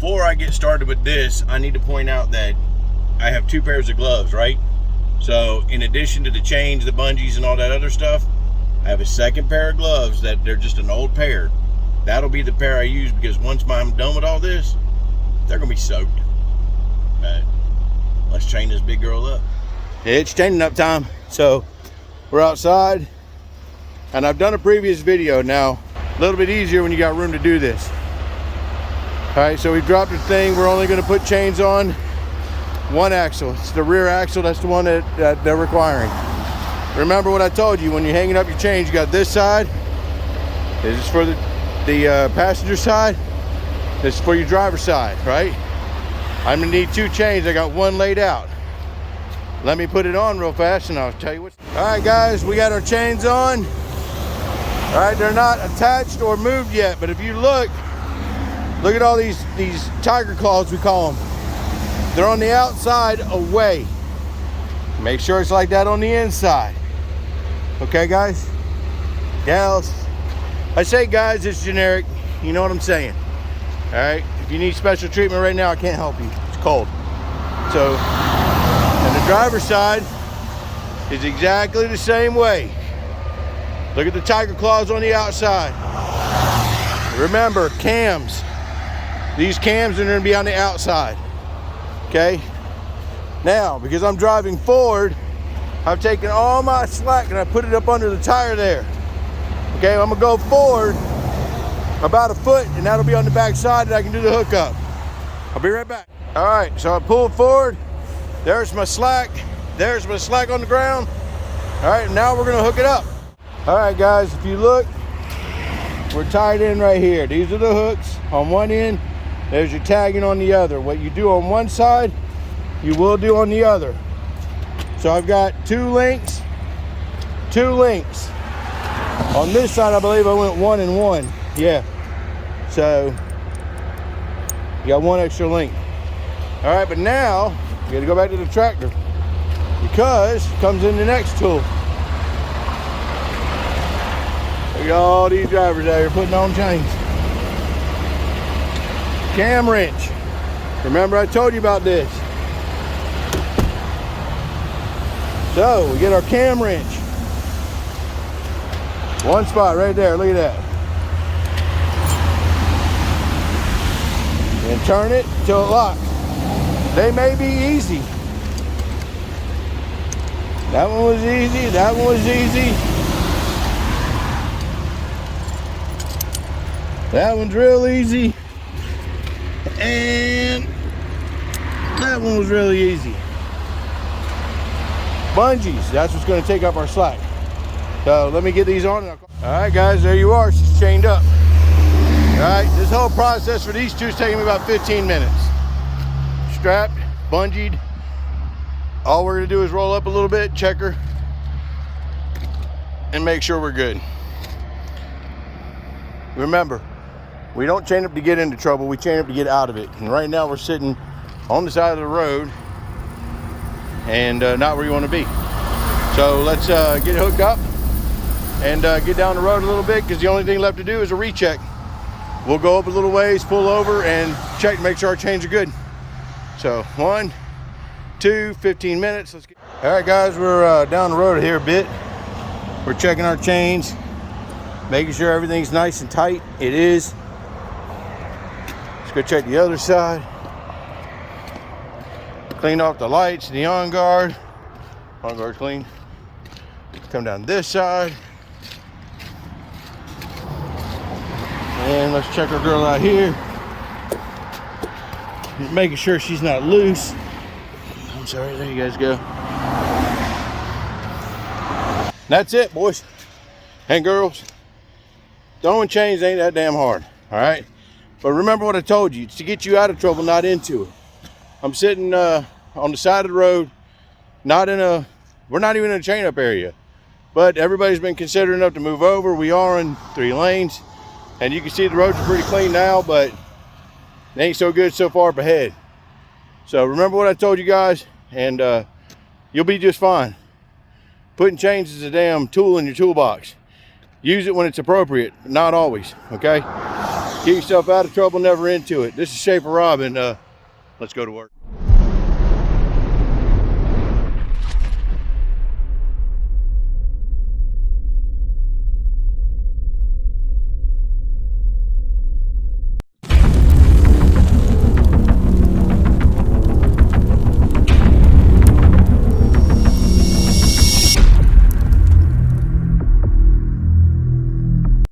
before I get started with this, I need to point out that I have 2 pairs of gloves, right? So in addition to the chains, the bungees, and all that other stuff, I have a second pair of gloves that they're just an old pair. That'll be the pair I use, because once I'm done with all this, they're gonna be soaked. But let's chain this big girl up. It's chaining up time. So we're outside, and I've done a previous video. Now, a little bit easier when you got room to do this. All right, so we dropped the thing. We're only gonna put chains on one axle. It's the rear axle. That's the one that they're requiring. Remember what I told you, when you're hanging up your chains, you got this side. This is for the passenger side. This is for your driver's side, right? I'm gonna need 2 chains. I got one laid out. Let me put it on real fast and I'll tell you what. All right, guys, we got our chains on. All right, they're not attached or moved yet, but if you look at all these tiger claws, we call them. They're on the outside away. Make sure it's like that on the inside. Okay, guys? Gals. I say guys, it's generic. You know what I'm saying. All right? If you need special treatment right now, I can't help you. It's cold. So, and the driver's side is exactly the same way. Look at the tiger claws on the outside. Remember, cams. These cams are going to be on the outside. Okay? Now, because I'm driving forward, I've taken all my slack and I put it up under the tire there. Okay, I'm gonna go forward about a foot, and that'll be on the back side, and I can do the hookup. I'll be right back. All right, so I pulled forward. There's my slack. There's my slack on the ground. All right, now we're gonna hook it up. All right, guys, if you look, we're tied in right here. These are the hooks on one end. There's your tagging on the other. What you do on one side, you will do on the other. So I've got 2 links. On this side, I believe I went 1 and 1. Yeah. So you got 1 extra link. All right, but now you got to go back to the tractor, because it comes in the next tool. Look at all these drivers out here putting on chains. Cam wrench. Remember I told you about this. So we get our cam wrench. One spot right there, look at that. And turn it till it locks. They may be easy. That one was easy, that one was easy. That one's real easy. And that one was really easy. Bungees, that's what's going to take up our slack. So let me get these on. All right, guys, there you are. She's chained up. All right, this whole process for these 2 is taking me about 15 minutes. Strapped, bungeed. All we're going to do is roll up a little bit, check her, and make sure we're good. Remember, we don't chain up to get into trouble. We chain up to get out of it. And right now we're sitting on the side of the road and not where you want to be. So let's get it hooked up and get down the road a little bit, because the only thing left to do is a recheck. We'll go up a little ways, pull over, and check to make sure our chains are good. So 1, 2, 15 minutes. Let's get. All right, guys, we're down the road here a bit. We're checking our chains, making sure everything's nice and tight. It is. Let's go check the other side. Clean off the lights, the on guard. On guard clean. Come down this side. And let's check our girl out here. Just making sure she's not loose. I'm sorry, there you guys go. That's it, boys and girls. Throwing chains ain't that damn hard, all right? But remember what I told you. It's to get you out of trouble, not into it. I'm sitting on the side of the road, we're not even in a chain up area, but everybody's been considerate enough to move over. We are in 3 lanes, and you can see the roads are pretty clean now, but they ain't so good so far up ahead. So remember what I told you guys, and you'll be just fine. Putting chains is a damn tool in your toolbox. Use it when it's appropriate, but not always, okay? Keep yourself out of trouble, never into it. This is Schaefer Robin. Let's go to work.